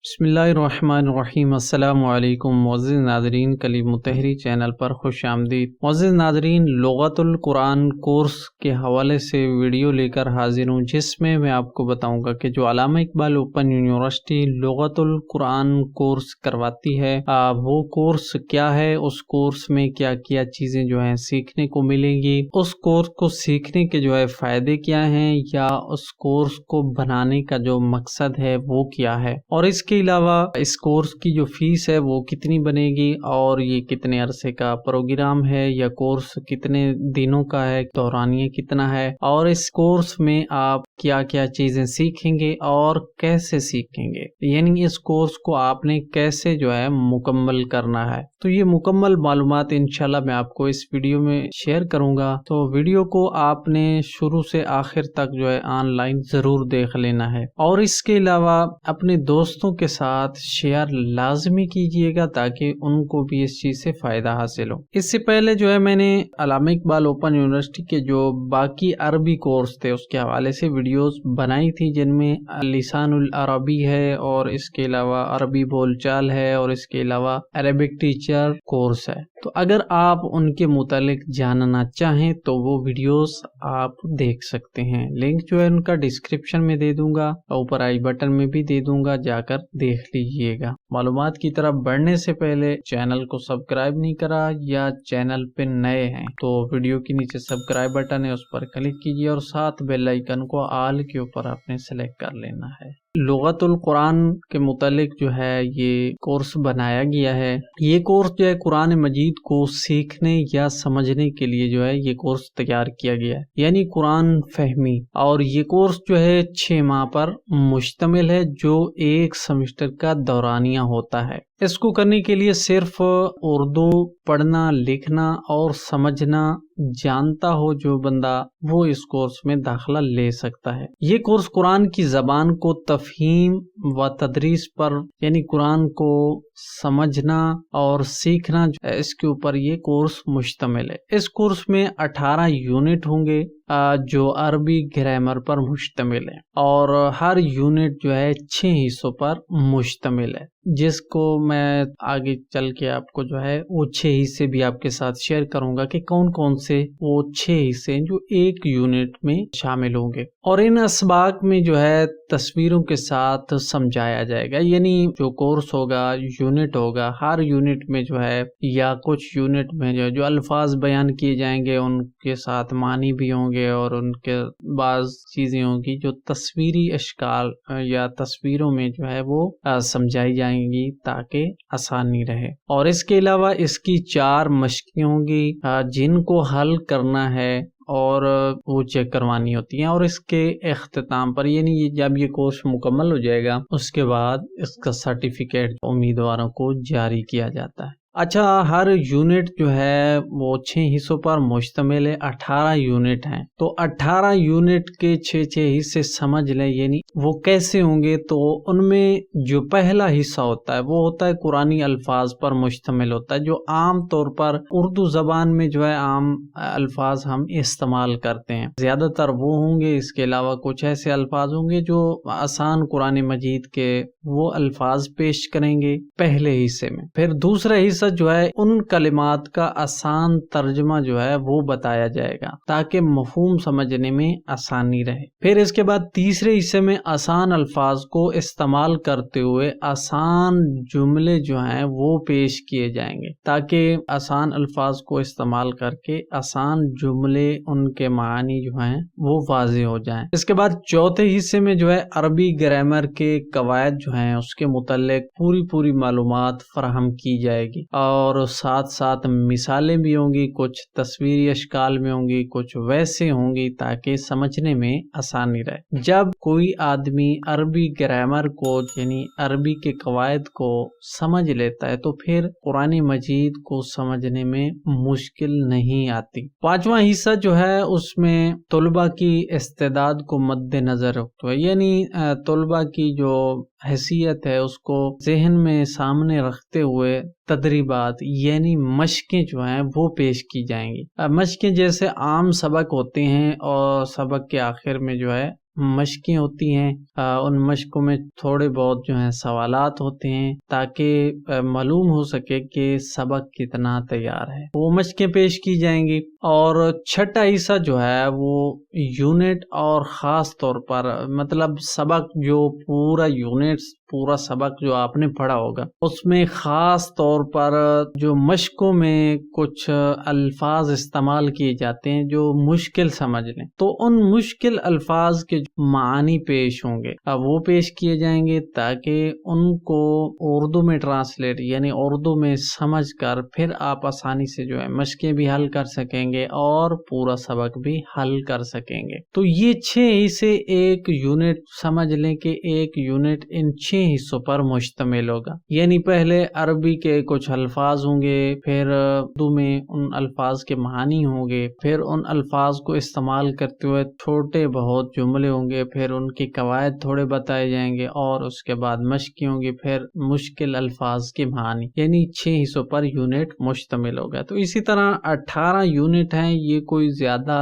بسم اللہ الرحمن الرحیم۔ السلام علیکم معزز ناظرین، کلیم متحری چینل پر خوش آمدید۔ معزز ناظرین، لغت القرآن کورس کے حوالے سے ویڈیو لے کر حاضر ہوں، جس میں میں آپ کو بتاؤں گا کہ جو علامہ اقبال اوپن یونیورسٹی لغت القرآن کورس کرواتی ہے وہ کورس کیا ہے، اس کورس میں کیا کیا چیزیں جو ہیں سیکھنے کو ملیں گی، اس کورس کو سیکھنے کے جو ہے فائدے کیا ہیں، یا اس کورس کو بنانے کا جو مقصد ہے وہ کیا ہے، اور اس کے علاوہ اس کورس کی جو فیس ہے وہ کتنی بنے گی، اور یہ کتنے عرصے کا پروگرام ہے یا کورس کتنے دنوں کا ہے، دورانیہ کتنا ہے، اور اس کورس میں آپ کیا کیا چیزیں سیکھیں گے اور کیسے سیکھیں گے، یعنی اس کورس کو آپ نے کیسے جو ہے مکمل کرنا ہے۔ تو یہ مکمل معلومات انشاءاللہ میں آپ کو اس ویڈیو میں شیئر کروں گا، تو ویڈیو کو آپ نے شروع سے آخر تک جو ہے آن لائن ضرور دیکھ لینا ہے، اور اس کے علاوہ اپنے دوستوں کے ساتھ شیئر لازمی کیجئے گا تاکہ ان کو بھی اس چیز سے فائدہ حاصل ہو۔ اس سے پہلے جو ہے میں نے علامہ اقبال اوپن یونیورسٹی کے جو باقی عربی کورس تھے اس کے حوالے سے ویڈیوز بنائی تھی، جن میں لسان العربی ہے، اور اس کے علاوہ عربی بول چال ہے، اور اس کے علاوہ عربک ٹیچر کورس ہے۔ تو اگر آپ ان کے متعلق جاننا چاہیں تو وہ ویڈیوز آپ دیکھ سکتے ہیں، لنک جو ہے ان کا ڈسکرپشن میں دے دوں گا، اوپر آئی بٹن میں بھی دے دوں گا، جا کر دیکھ لیجئے گا۔ معلومات کی طرف بڑھنے سے پہلے چینل کو سبسکرائب نہیں کرا یا چینل پہ نئے ہیں تو ویڈیو کے نیچے سبسکرائب بٹن ہے، اس پر کلک کیجئے اور ساتھ بیل آئیکن کو آل کے اوپر آپ نے سلیکٹ کر لینا ہے۔ لغت القرآن کے متعلق جو ہے یہ کورس بنایا گیا ہے۔ یہ کورس جو ہے قرآن مجید کو سیکھنے یا سمجھنے کے لیے جو ہے یہ کورس تیار کیا گیا ہے، یعنی قرآن فہمی، اور یہ کورس جو ہے 6 ماہ پر مشتمل ہے، جو 1 سمسٹر کا دورانیہ ہوتا ہے۔ اس کو کرنے کے لیے صرف اردو پڑھنا، لکھنا اور سمجھنا جانتا ہو جو بندہ، وہ اس کورس میں داخلہ لے سکتا ہے۔ یہ کورس قرآن کی زبان کو تفہیم و تدریس پر، یعنی قرآن کو سمجھنا اور سیکھنا، اس کے اوپر یہ کورس مشتمل ہے۔ اس کورس میں 18 یونٹ ہوں گے جو عربی گرامر پر مشتمل ہے، اور ہر یونٹ جو ہے 6 حصوں پر مشتمل ہے، جس کو میں آگے چل کے آپ کو جو ہے وہ 6 حصے بھی آپ کے ساتھ شیئر کروں گا کہ کون کون سے وہ 6 حصے جو ایک یونٹ میں شامل ہوں گے، اور ان اسباق میں جو ہے تصویروں کے ساتھ سمجھایا جائے گا، یعنی جو کورس ہوگا، یونٹ ہوگا، ہر یونٹ میں جو ہے یا کچھ یونٹ میں جو الفاظ بیان کیے جائیں گے ان کے ساتھ معنی بھی ہوں گے، اور ان کے بعض چیزیں ہوں گی جو تصویری اشکال یا تصویروں میں جو ہے وہ سمجھائی جائیں گی تاکہ آسانی رہے، اور اس کے علاوہ اس کی 4 مشقیں ہوں گی جن کو حل کرنا ہے اور وہ چیک کروانی ہوتی ہیں، اور اس کے اختتام پر، یعنی جب یہ کورس مکمل ہو جائے گا اس کے بعد اس کا سرٹیفکیٹ امیدواروں کو جاری کیا جاتا ہے۔ اچھا، ہر یونٹ جو ہے وہ 6 حصوں پر مشتمل ہے، 18 یونٹ ہیں، تو 18 یونٹ کے 6 حصے سمجھ لیں، یعنی وہ کیسے ہوں گے۔ تو ان میں جو پہلا حصہ ہوتا ہے وہ ہوتا ہے قرآنی الفاظ پر مشتمل ہوتا ہے، جو عام طور پر اردو زبان میں جو ہے عام الفاظ ہم استعمال کرتے ہیں، زیادہ تر وہ ہوں گے۔ اس کے علاوہ کچھ ایسے الفاظ ہوں گے جو آسان قرآن مجید کے وہ الفاظ پیش کریں گے پہلے حصے میں۔ پھر دوسرا حصہ جو ہے ان کلمات کا آسان ترجمہ جو ہے وہ بتایا جائے گا تاکہ مفہوم سمجھنے میں آسانی رہے۔ پھر اس کے بعد تیسرے حصے میں آسان الفاظ کو استعمال کرتے ہوئے آسان جملے جو ہیں وہ پیش کیے جائیں گے تاکہ آسان الفاظ کو استعمال کر کے آسان جملے، ان کے معنی جو ہیں وہ واضح ہو جائیں۔ اس کے بعد چوتھے حصے میں جو ہے عربی گرامر کے قواعد جو ہیں اس کے متعلق پوری معلومات فراہم کی جائے گی، اور ساتھ ساتھ مثالیں بھی ہوں گی، کچھ تصویری اشکال میں ہوں گی، کچھ ویسے ہوں گی تاکہ سمجھنے میں آسانی رہے۔ جب کوئی آدمی عربی گرامر کو، یعنی عربی کے قواعد کو سمجھ لیتا ہے تو پھر قرآن مجید کو سمجھنے میں مشکل نہیں آتی۔ 5واں حصہ جو ہے اس میں طلباء کی استعداد کو مد نظر رکھتا ہے، یعنی طلباء کی جو حیثیت ہے اس کو ذہن میں سامنے رکھتے ہوئے تدریبات، یعنی مشقیں جو ہیں وہ پیش کی جائیں گی۔ مشقیں جیسے عام سبق ہوتے ہیں، اور سبق کے آخر میں جو ہے مشقیں ہوتی ہیں، ان مشقوں میں تھوڑے بہت جو ہیں سوالات ہوتے ہیں تاکہ معلوم ہو سکے کہ سبق کتنا تیار ہے، وہ مشقیں پیش کی جائیں گی۔ اور چھٹا حصہ جو ہے وہ یونٹ اور خاص طور پر مطلب سبق جو پورا یونٹ پورا سبق جو آپ نے پڑھا ہوگا اس میں خاص طور پر جو مشقوں میں کچھ الفاظ استعمال کیے جاتے ہیں جو مشکل سمجھ لیں، تو ان مشکل الفاظ کے معنی پیش ہوں گے، اب وہ پیش کیے جائیں گے تاکہ ان کو اردو میں ٹرانسلیٹ یعنی اردو میں سمجھ کر پھر آپ آسانی سے جو ہے مشقیں بھی حل کر سکیں گے اور پورا سبق بھی حل کر سکیں گے۔ تو یہ 6 حصے ایک یونٹ سمجھ لیں کہ ایک یونٹ ان 6 حصوں پر مشتمل ہوگا، یعنی پہلے عربی کے کچھ الفاظ ہوں گے، پھر اردو میں ان الفاظ کے معنی ہوں گے، پھر ان الفاظ کو استعمال کرتے ہوئے چھوٹے بہت جملے ہوں گے، پھر ان کی قواعد تھوڑے بتائے جائیں گے اور اس کے بعد مشقیں ہوں گی، پھر مشکل الفاظ کے معنی، یعنی 6 حصوں پر یونٹ مشتمل ہوگا۔ تو اسی طرح 18 یونٹ ہیں، یہ کوئی زیادہ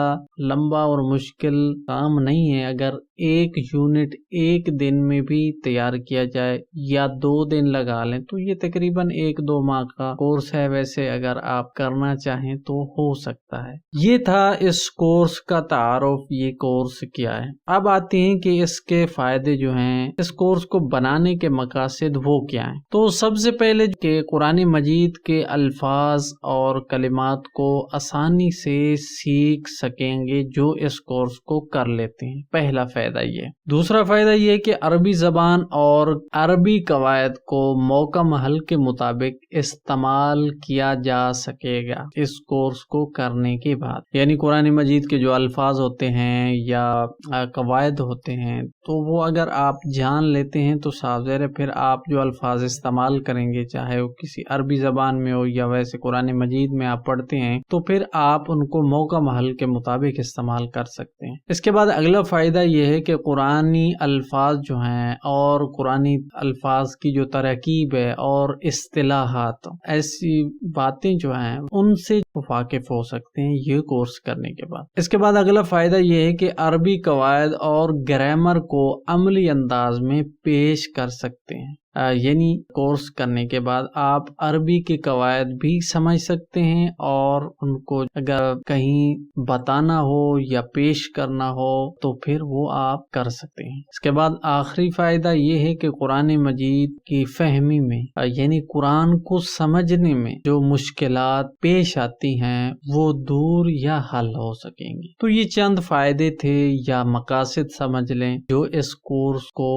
لمبا اور مشکل کام نہیں ہے، اگر ایک یونٹ ایک دن میں بھی تیار کیا جائے یا 2 دن لگا لیں تو یہ تقریباً 1-2 ماہ کا کورس ہے، ویسے اگر آپ کرنا چاہیں تو ہو سکتا ہے۔ یہ تھا اس کورس کا تعارف، یہ کورس کیا ہے۔ اب آتے ہیں کہ اس کے فائدے جو ہیں، اس کورس کو بنانے کے مقاصد وہ کیا ہیں۔ تو سب سے پہلے کہ قرآن مجید کے الفاظ اور کلمات کو آسانی سے سیکھ سکیں گے جو اس کورس کو کر لیتے ہیں، پہلا فائدہ یہ۔ دوسرا فائدہ یہ کہ عربی زبان اور عربی قواعد کو موقع محل کے مطابق استعمال کیا جا سکے گا اس کورس کو کرنے کے بعد، یعنی قرآن مجید کے جو الفاظ ہوتے ہیں یا قواعد ہوتے ہیں تو وہ اگر آپ جان لیتے ہیں تو صاف ظاہر ہے پھر آپ جو الفاظ استعمال کریں گے چاہے وہ کسی عربی زبان میں ہو یا ویسے قرآن مجید میں آپ پڑھتے ہیں تو پھر آپ ان کو موقع محل کے مطابق استعمال کر سکتے ہیں۔ اس کے بعد اگلا فائدہ یہ ہے کہ قرآنی الفاظ جو ہیں اور قرآنی الفاظ کی جو ترکیب ہے اور اصطلاحات ایسی باتیں جو ہیں ان سے واقف ہو سکتے ہیں یہ کورس کرنے کے بعد۔ اس کے بعد اگلا فائدہ یہ ہے کہ عربی قواعد اور گرامر کو عملی انداز میں پیش کر سکتے ہیں، یعنی کورس کرنے کے بعد آپ عربی کے قواعد بھی سمجھ سکتے ہیں اور ان کو اگر کہیں بتانا ہو یا پیش کرنا ہو تو پھر وہ آپ کر سکتے ہیں۔ اس کے بعد آخری فائدہ یہ ہے کہ قرآن مجید کی فہمی میں یعنی قرآن کو سمجھنے میں جو مشکلات پیش آتی ہیں وہ دور یا حل ہو سکیں گی۔ تو یہ چند فائدے تھے یا مقاصد سمجھ لیں جو اس کورس کو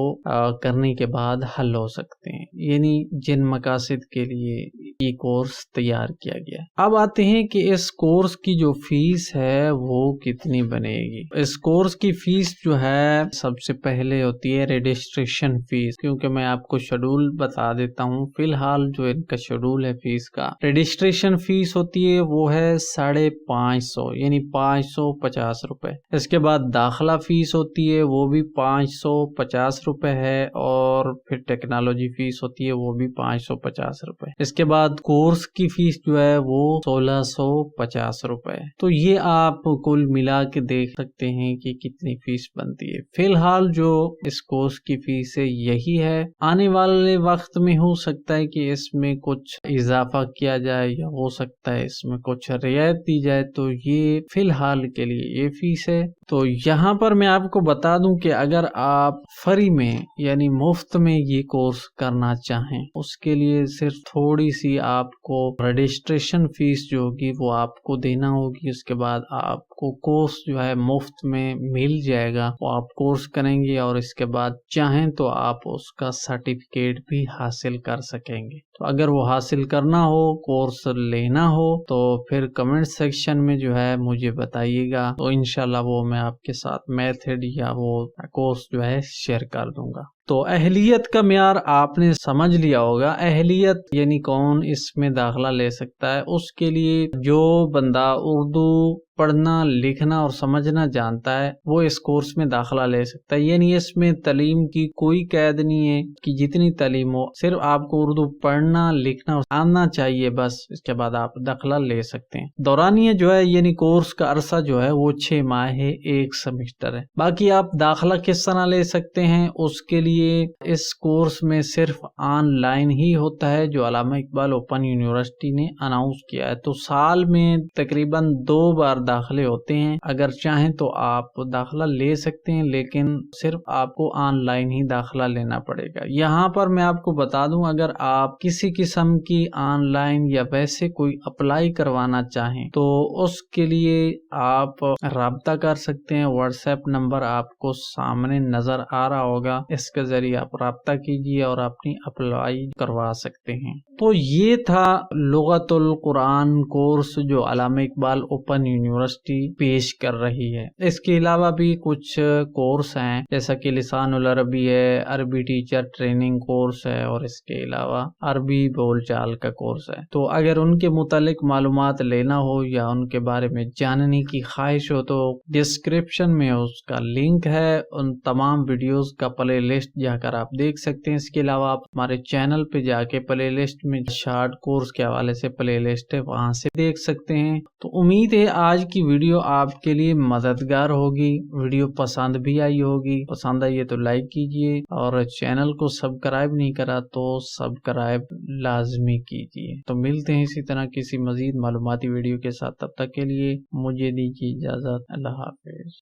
کرنے کے بعد حل ہو سکتے ہیں، یعنی جن مقاصد کے لیے یہ کورس تیار کیا گیا۔ اب آتے ہیں کہ اس کورس کی جو فیس ہے وہ کتنی بنے گی۔ اس کورس کی فیس جو ہے سب سے پہلے ہوتی ہے رجسٹریشن فیس، کیونکہ میں آپ کو شیڈول بتا دیتا ہوں فی الحال جو ان کا شیڈول ہے فیس کا۔ رجسٹریشن فیس ہوتی ہے وہ ہے 550 یعنی 550 روپے۔ اس کے بعد داخلہ فیس ہوتی ہے وہ بھی 550 روپے ہے، اور پھر ٹیکنالوجی فیس ہوتی ہے وہ بھی 550 روپے۔ اس کے بعد کورس کی فیس جو ہے وہ 1650 روپے۔ تو یہ آپ کل ملا کے دیکھ سکتے ہیں کہ کتنی فیس بنتی ہے۔ فی الحال جو اس کورس کی فیس ہے یہی ہے، آنے والے وقت میں ہو سکتا ہے کہ اس میں کچھ اضافہ کیا جائے یا ہو سکتا ہے اس میں کچھ رعایت دی جائے، تو یہ فی الحال کے لیے یہ فیس ہے۔ تو یہاں پر میں آپ کو بتا دوں کہ اگر آپ فری میں یعنی مفت میں یہ کورس کرنا چاہیں اس کے لیے صرف تھوڑی سی آپ کو رجسٹریشن فیس جو ہوگی وہ آپ کو دینا ہوگی، اس کے بعد آپ کو کورس جو ہے مفت میں مل جائے گا، وہ آپ کورس کریں گے اور اس کے بعد چاہیں تو آپ اس کا سرٹیفکیٹ بھی حاصل کر سکیں گے۔ تو اگر وہ حاصل کرنا ہو، کورس لینا ہو تو پھر کمنٹ سیکشن میں جو ہے مجھے بتائیے گا، تو انشاءاللہ وہ میں آپ کے ساتھ میتھڈ یا وہ کورس جو ہے شیئر کر دوں گا۔ تو اہلیت کا معیار آپ نے سمجھ لیا ہوگا. اہلیت یعنی کون اس میں داخلہ لے سکتا ہے. اس کے لیے جو بندہ اردو پڑھنا لکھنا اور سمجھنا جانتا ہے وہ اس کورس میں داخلہ لے سکتا ہے. یعنی اس میں تعلیم کی کوئی قید نہیں ہے کہ جتنی تعلیم ہو، صرف آپ کو اردو پڑھنا لکھنا آنا چاہیے، بس اس کے بعد آپ داخلہ لے سکتے ہیں. دورانیہ جو ہے یعنی کورس کا عرصہ جو ہے وہ 6 ماہ ہے، 1 سمسٹر ہے. باقی آپ داخلہ کس طرح لے سکتے ہیں، اس کے لیے اس کورس میں صرف آن لائن ہی ہوتا ہے جو علامہ اقبال اوپن یونیورسٹی نے اناؤنس کیا ہے. تو سال میں تقریباً 2 بار داخلے ہوتے ہیں. اگر چاہیں تو آپ داخلہ لے سکتے ہیں، لیکن صرف آپ کو آن لائن ہی داخلہ لینا پڑے گا. یہاں پر میں آپ کو بتا دوں، اگر آپ کسی قسم کی آن لائن یا ویسے کوئی اپلائی کروانا چاہیں تو اس کے لیے آپ رابطہ کر سکتے ہیں. واٹس ایپ نمبر آپ کو سامنے نظر آ رہا ہوگا، اس کے ذریعے آپ رابطہ کیجیے اور اپنی اپلائی کروا سکتے ہیں. تو یہ تھا لغت القرآن کورس جو علامہ اقبال اوپن یونیورسٹی پیش کر رہی ہے. اس کے علاوہ بھی کچھ کورس ہیں جیسا کہ لسان العربی ہے، عربی ٹیچر ٹریننگ کورس ہے، اور اس کے علاوہ عربی بول چال کا کورس ہے. تو اگر ان کے متعلق معلومات لینا ہو یا ان کے بارے میں جاننے کی خواہش ہو تو ڈسکرپشن میں اس کا لنک ہے، ان تمام ویڈیوز کا پلے لسٹ جا کر آپ دیکھ سکتے ہیں. اس کے علاوہ آپ ہمارے چینل پہ جا کے پلے لسٹ میں شارٹ کورس کے حوالے سے پلے لسٹ ہے، وہاں سے دیکھ سکتے ہیں. تو امید ہے آج کی ویڈیو آپ کے لیے مددگار ہوگی. ویڈیو پسند بھی آئی ہوگی، پسند آئی ہے تو لائک کیجئے، اور چینل کو سبسکرائب نہیں کرا تو سبسکرائب لازمی کیجئے. تو ملتے ہیں اسی طرح کسی مزید معلوماتی ویڈیو کے ساتھ، تب تک کے لیے مجھے دیجیے اجازت. اللہ حافظ.